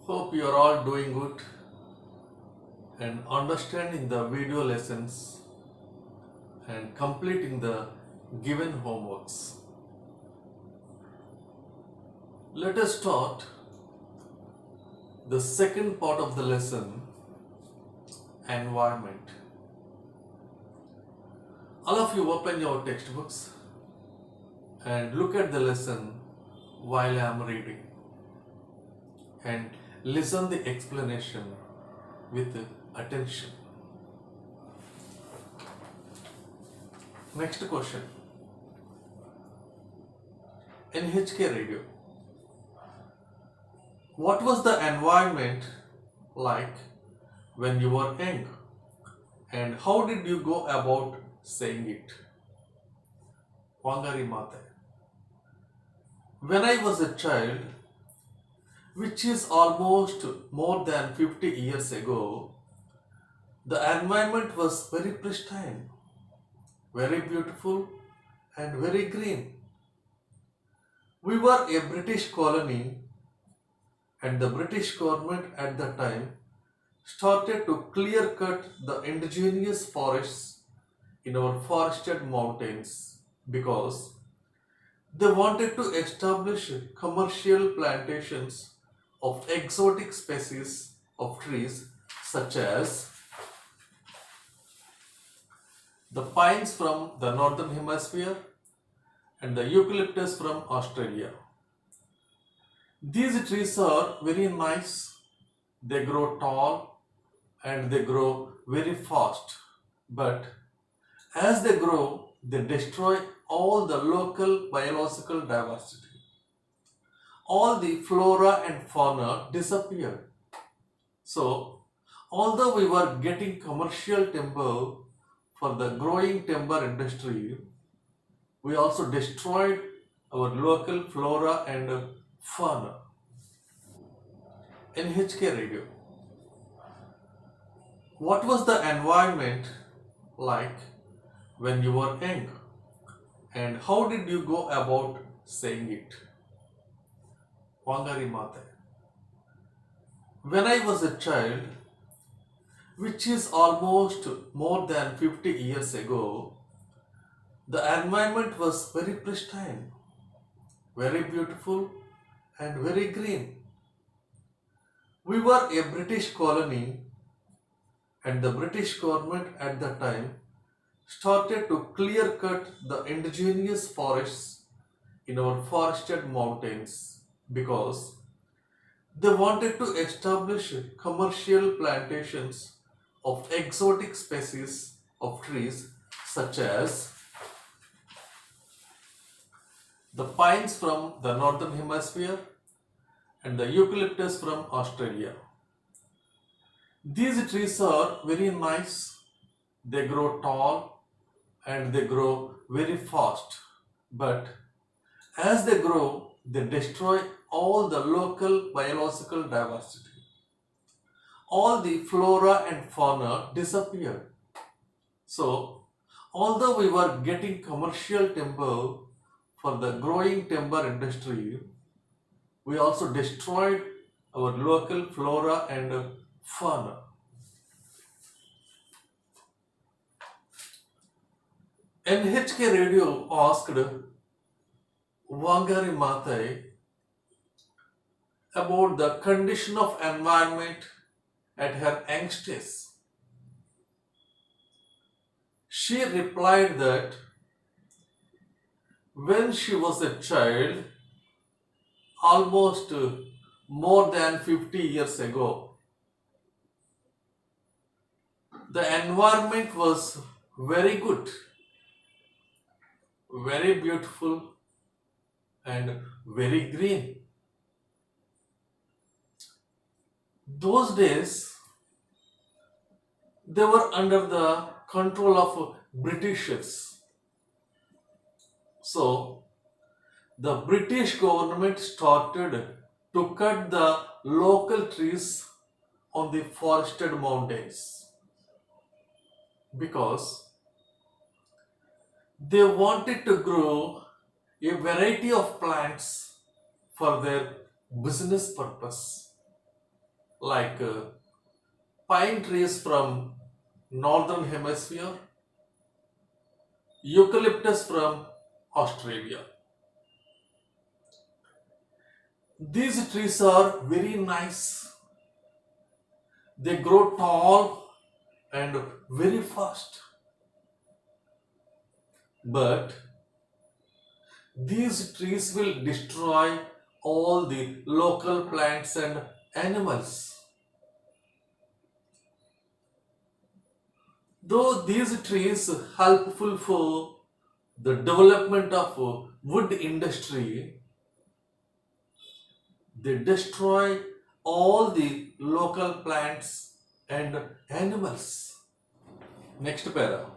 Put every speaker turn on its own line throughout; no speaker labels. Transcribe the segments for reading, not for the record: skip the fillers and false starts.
Hope you are all doing good and understanding the video lessons and completing the given homeworks. Let us start the second part of the lesson, environment. All of you open your textbooks and look at the lesson while I am reading and listen the explanation with attention. Next question. NHK radio. What was the environment like when you were young? And how did you go about saying it? Wangari Mate. When I was a child, which is almost more than 50 years ago, the environment was very pristine, very beautiful, and very green. We were a British colony, and the British government at the time started to clear cut the indigenous forests in our forested mountains because they wanted to establish commercial plantations of exotic species of trees such as the pines from the northern hemisphere and the eucalyptus from Australia. These trees are very nice, they grow tall and they grow very fast, but as they grow, they destroy all the local biological diversity. All the flora and fauna disappeared. So, although we were getting commercial timber for the growing timber industry, we also destroyed our local flora and fauna. NHK radio. What was the environment like when you were young? And how did you go about saying it? Wangari Mate. When I was a child, which is almost more than 50 years ago, the environment was very pristine, very beautiful, and very green. We were a British colony, and the British government at the time started to clear cut the indigenous forests in our forested mountains because they wanted to establish commercial plantations of exotic species of trees such as the pines from the northern hemisphere and the eucalyptus from Australia. These trees are very nice, they grow tall and they grow very fast, but as they grow, they destroy all the local biological diversity. All the flora and fauna disappeared. So, although we were getting commercial timber for the growing timber industry, we also destroyed our local flora and fauna. NHK radio asked Wangari Maathai about the condition of environment at her youngsters. She replied that when she was a child, almost more than 50 years ago, the environment was very good, very beautiful, and very green. Those days, they were under the control of Britishers. So, the British government started to cut the local trees on the forested mountains because they wanted to grow a variety of plants for their business purpose. like pine trees from northern hemisphere, eucalyptus from Australia. These trees are very nice. They grow tall and very fast. But these trees will destroy all the local plants and animals. Though these trees helpful for the development of wood industry, they destroy all the local plants and animals. Next para.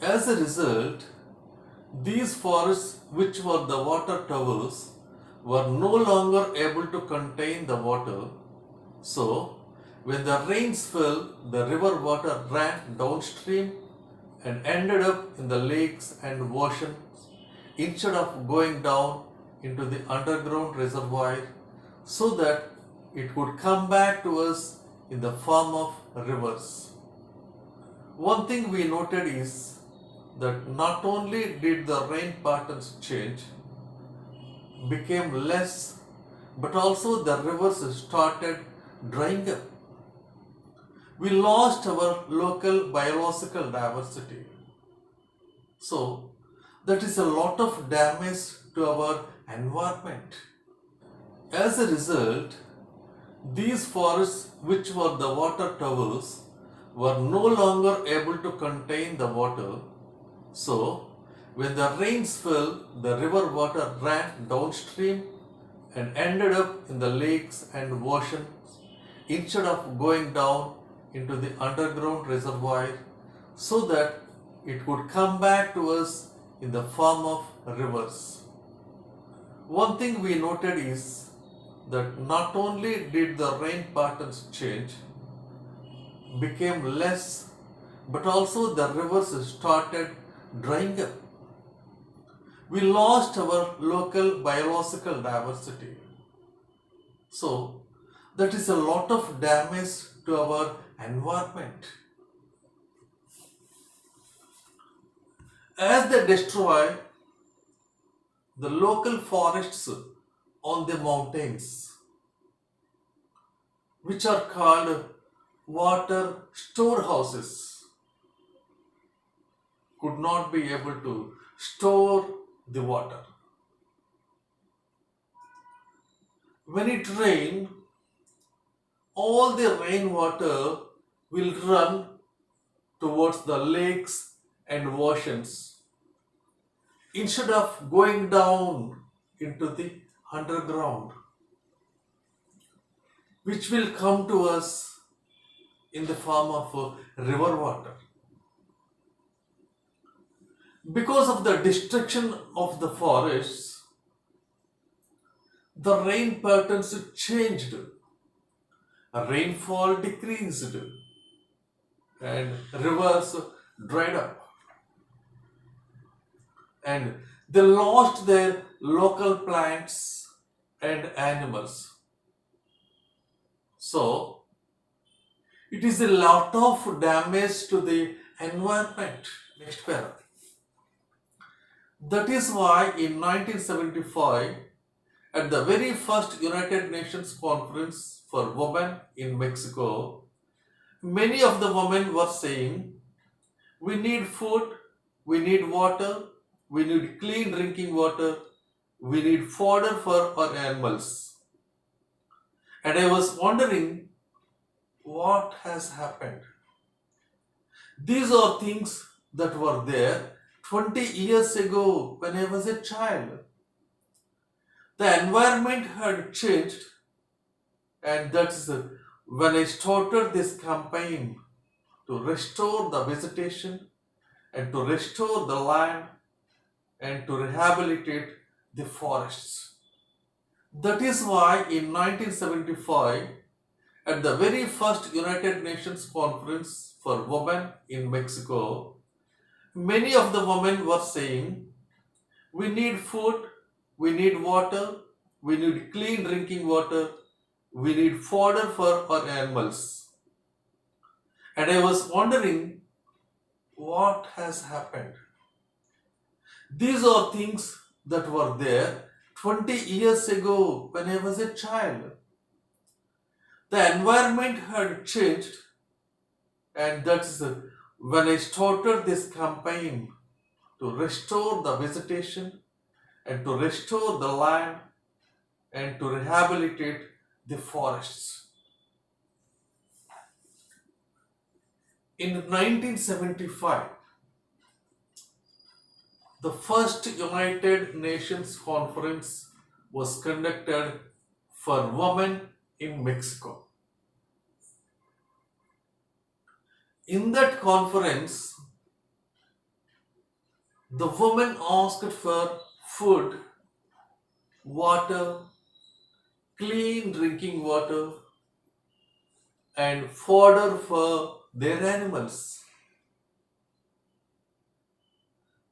As a result, these forests, which were the water towers, were no longer able to contain the water. So, when the rains fell, the river water ran downstream and ended up in the lakes and oceans instead of going down into the underground reservoir so that it could come back to us in the form of rivers. One thing we noted is that not only did the rain patterns change, became less, but also the rivers started drying up. We lost our local biological diversity. So, that is a lot of damage to our environment. As a result, these forests, which were the water towers, were no longer able to contain the water. So, when the rains fell, the river water ran downstream and ended up in the lakes and oceans instead of going down into the underground reservoir so that it could come back to us in the form of rivers. One thing we noted is that not only did the rain patterns change, became less, but also the rivers started drying up. We lost our local biological diversity. So, that is a lot of damage to our environment. As they destroy the local forests on the mountains, which are called water storehouses, could not be able to store the water. When it rains, all the rainwater will run towards the lakes and oceans instead of going down into the underground, which will come to us in the form of river water. Because of the destruction of the forests, the rain patterns changed, rainfall decreased, and rivers dried up, and they lost their local plants and animals. So, it is a lot of damage to the environment. Next paragraph. That is why in 1975, at the very first United Nations Conference for Women in Mexico, many of the women were saying, we need food, we need water, we need clean drinking water, we need fodder for our animals. And I was wondering, what has happened? These are things that were there 20 years ago when I was a child. The environment had changed, and that's when I started this campaign to restore the vegetation and to restore the land and to rehabilitate the forests. That is why in 1975, at the very first United Nations Conference for Women in Mexico, many of the women were saying, we need food, we need water, we need clean drinking water, we need fodder for our animals. And I was wondering what has happened. These are things that were there 20 years ago when I was a child. The environment had changed, and that's when I started this campaign to restore the vegetation and to restore the land and to rehabilitate the forests. In 1975, the first United Nations conference was conducted for women in Mexico. In that conference, the women asked for food, water, clean drinking water, and fodder for their animals.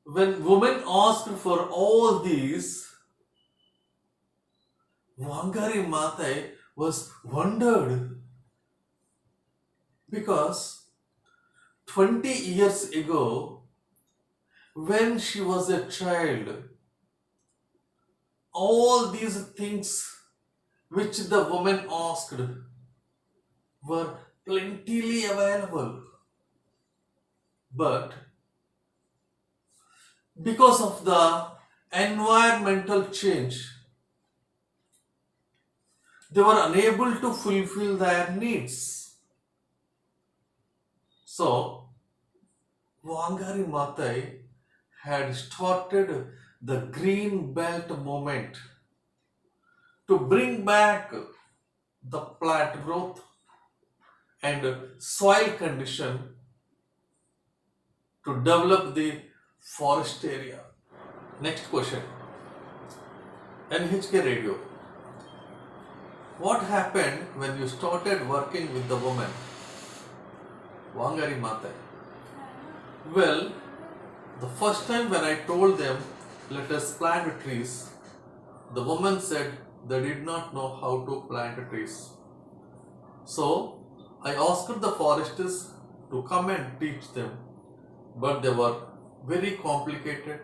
When women asked for all these, Wangari Maathai was wondered because 20 years ago, when she was a child, all these things which the woman asked were plentifully available. But because of the environmental change, they were unable to fulfill their needs. So, Wangari Maathai had started the Green Belt movement to bring back the plant growth and soil condition to develop the forest area. Next question. NHK Radio. What happened when you started working with the woman? Wangari Maathai. Well, the first time when I told them, let us plant trees, the woman said they did not know how to plant trees. So, I asked the foresters to come and teach them, but they were very complicated.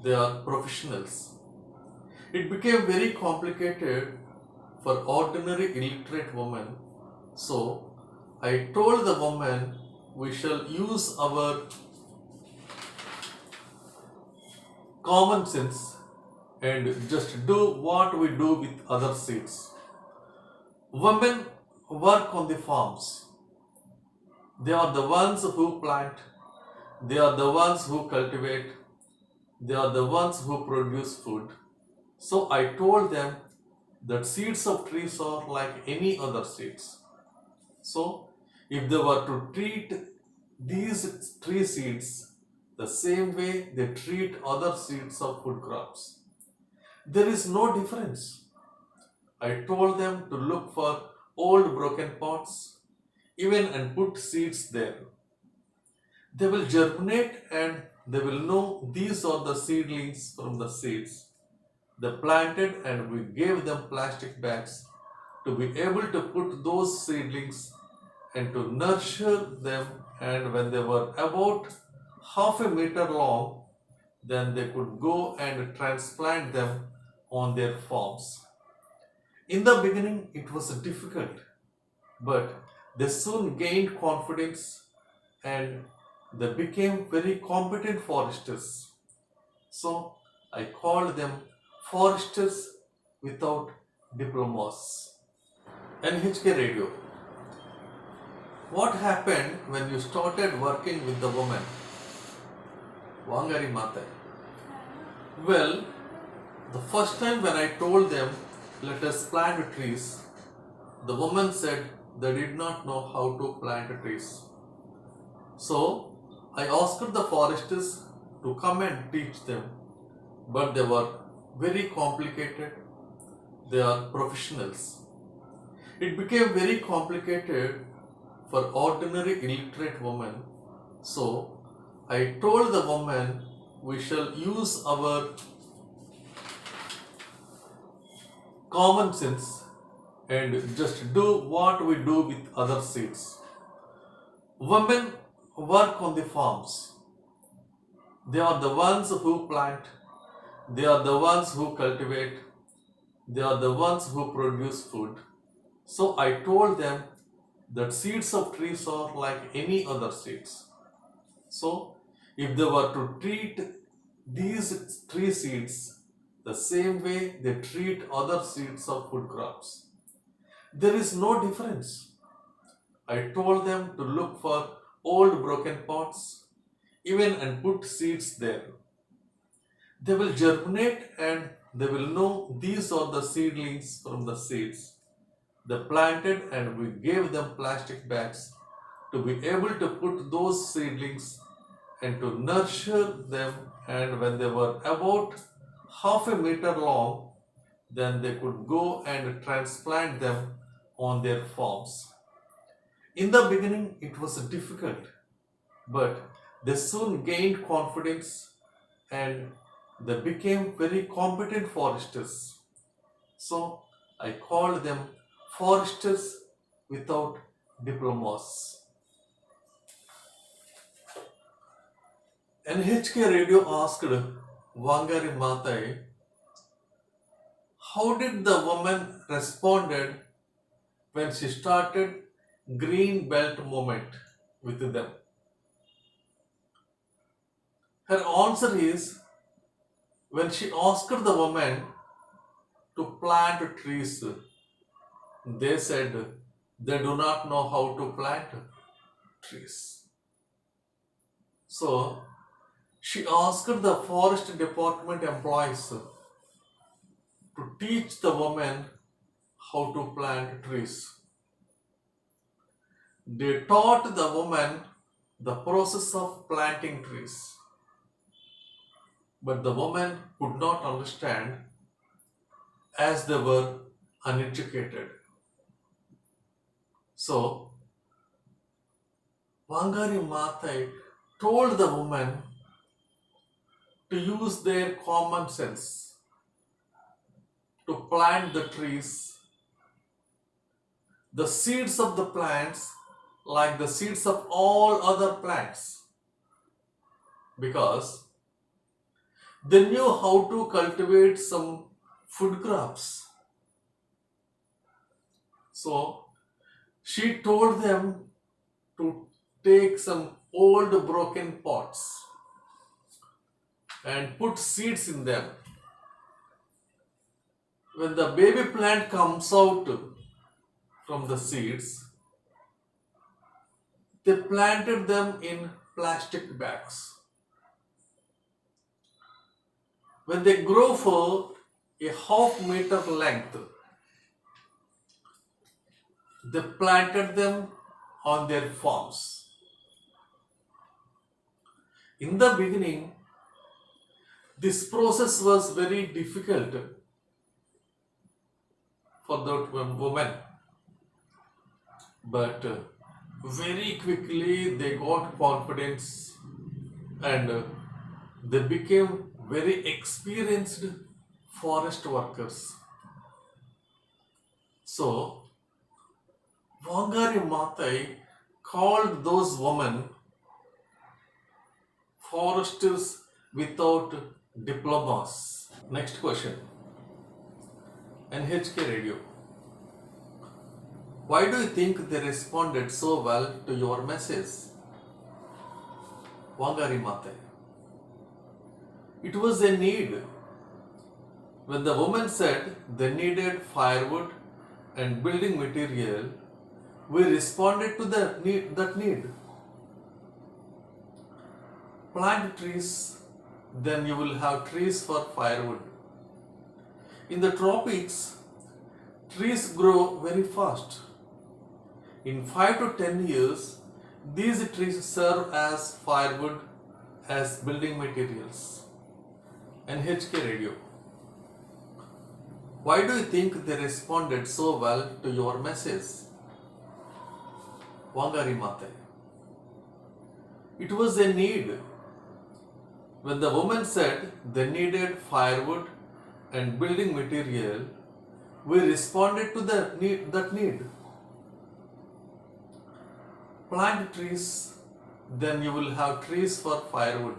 They are professionals. It became very complicated for ordinary illiterate women. So, I told the woman we shall use our common sense and just do what we do with other seeds. Women work on the farms. They are the ones who plant, they are the ones who cultivate, they are the ones who produce food. So I told them that seeds of trees are like any other seeds. So if they were to treat these tree seeds the same way they treat other seeds of food crops, there is no difference. I told them to look for old broken pots, even and put seeds there. They will germinate and they will know these are the seedlings from the seeds. They planted and we gave them plastic bags to be able to put those seedlings and to nurture them, and when they were about half a meter long, then they could go and transplant them on their farms. In the beginning, it was difficult, but they soon gained confidence and they became very competent foresters. So I called them foresters without diplomas. NHK Radio. What happened when you started working with the woman? Wangari Maathai. Well, the first time when I told them, let us plant trees, the woman said they did not know how to plant trees. So I asked the foresters to come and teach them, but they were very complicated. They are professionals. It became very complicated for ordinary illiterate women. So I told the woman we shall use our common sense and just do what we do with other seeds. Women work on the farms. They are the ones who plant, they are the ones who cultivate, they are the ones who produce food. So I told them that seeds of trees are like any other seeds. So if they were to treat these tree seeds the same way they treat other seeds of food crops, there is no difference. I told them to look for old broken pots, even and put seeds there. They will germinate and they will know these are the seedlings from the seeds. They planted and we gave them plastic bags to be able to put those seedlings and to nurture them, and when they were about half a meter long, then they could go and transplant them on their farms. In the beginning, it was difficult, but they soon gained confidence and they became very competent foresters. So I called them foresters without diplomas. NHK Radio asked Wangari Maathai, how did the woman responded when she started Green Belt movement with them? Her answer is, when she asked the woman to plant trees, they said they do not know how to plant trees. So she asked the forest department employees to teach the woman how to plant trees. They taught the woman the process of planting trees. But the woman could not understand as they were uneducated. So Wangari Maathai told the woman to use their common sense to plant the trees. The seeds of the plants like the seeds of all other plants, because they knew how to cultivate some food crops. So she told them to take some old broken pots and put seeds in them. When the baby plant comes out from the seeds, they planted them in plastic bags. When they grow for a half-meter length, they planted them on their farms. In the beginning, this process was very difficult for that woman, but very quickly they got confidence and they became very experienced forest workers. So Wangari Maathai called those women foresters without diplomas. Next question. NHK Radio. Why do you think they responded so well to your message? Wangari Maathai. It was a need. When the woman said they needed firewood and building material, we responded to that need. Plant trees, then you will have trees for firewood. In the tropics, trees grow very fast. In 5 to 10 years, these trees serve as firewood, as building materials. NHK Radio. Why do you think they responded so well to your message? Wangari Maathai. It was a need. When the woman said they needed firewood and building material, we responded to that need. Plant trees, then you will have trees for firewood.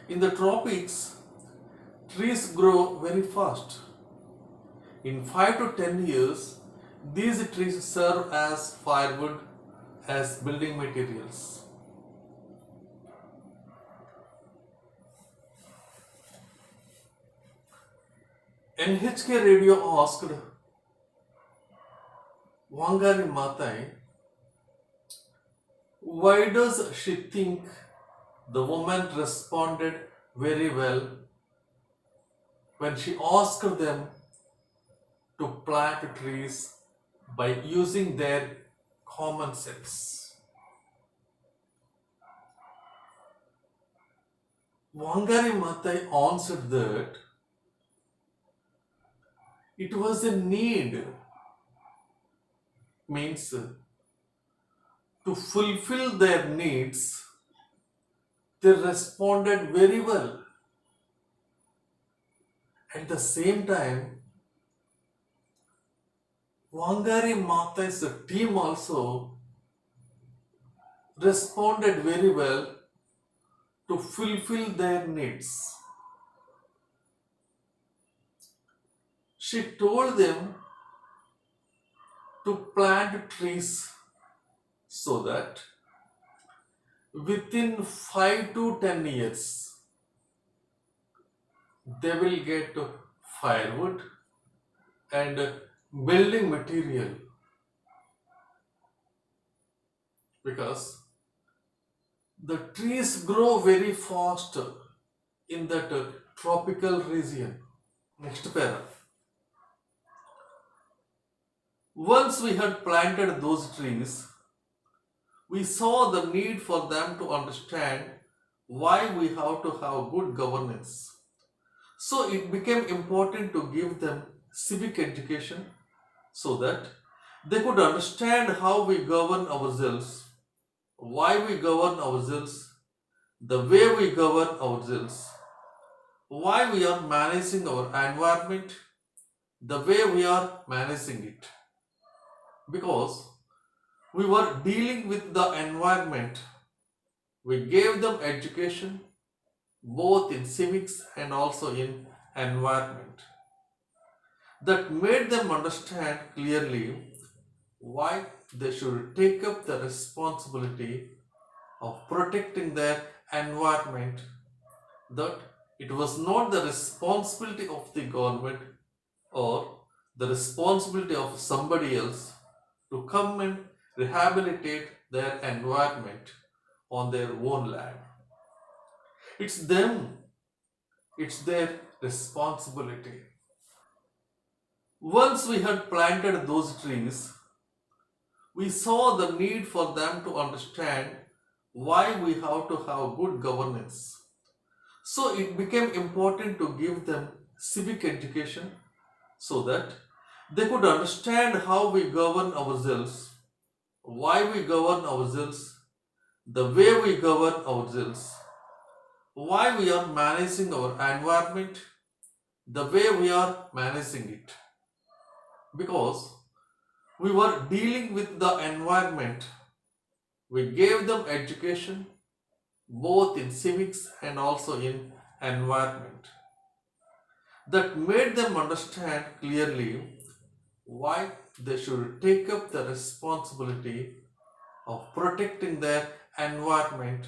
In the tropics, trees grow very fast. In 5 to 10 years, these trees serve as firewood, as building materials. NHK radio asked Wangari Maathai, why does she think the woman responded very well when she asked them to plant trees by using their common sense? Wangari Maathai answered that it was a need, means to fulfill their needs, they responded very well. At the same time, Wangari Maathai's team also responded very well to fulfill their needs. She told them to plant trees so that within 5 to 10 years they will get firewood and building material, because the trees grow very fast in that tropical region. Next para. Once we had planted those trees, we saw the need for them to understand why we have to have good governance. So it became important to give them civic education so that they could understand how we govern ourselves, why we govern ourselves, the way we govern ourselves, why we are managing our environment, the way we are managing it. Because we were dealing with the environment, we gave them education both in civics and also in environment, that made them understand clearly why they should take up the responsibility of protecting their environment, that it was not the responsibility of the government or the responsibility of somebody else to come and rehabilitate their environment on their own land. It's them, it's their responsibility. Once we had planted those trees, we saw the need for them to understand why we have to have good governance. So it became important to give them civic education so that they could understand how we govern ourselves, why we govern ourselves, the way we govern ourselves, why we are managing our environment, the way we are managing it. Because we were dealing with the environment, we gave them education both in civics and also in environment, that made them understand clearly why they should take up the responsibility of protecting their environment,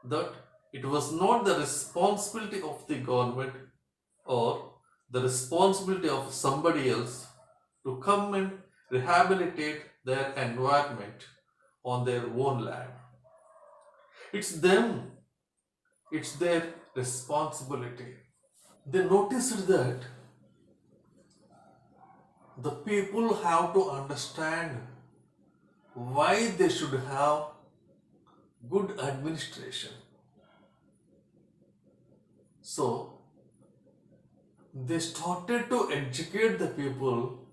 that it was not the responsibility of the government or the responsibility of somebody else to come and rehabilitate their environment on their own land. It's them, it's their responsibility. They noticed that the people have to understand why they should have good administration. So they started to educate the people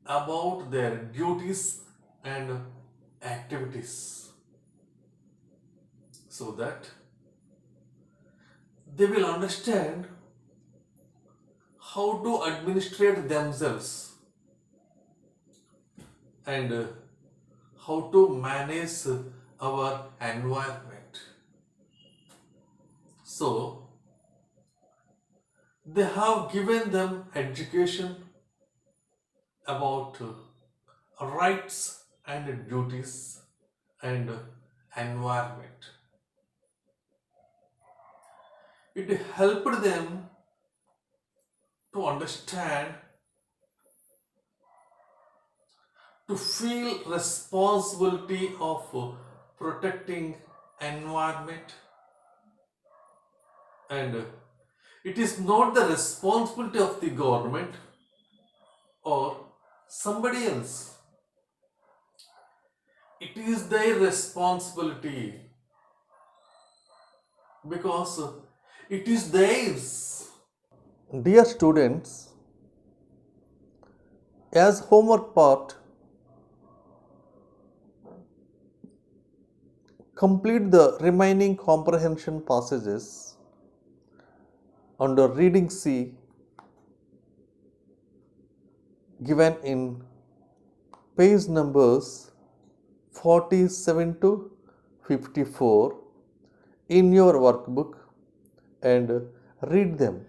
about their duties and activities so that they will understand how to administrate themselves and how to manage our environment. So, they have given them education about rights and duties and environment. It helped them to understand, to feel responsibility of protecting environment, and it is not the responsibility of the government or somebody else. It is their responsibility because it is theirs. Dear students, as homework part, complete the remaining comprehension passages under reading C given in page numbers 47 to 54 in your workbook and read them.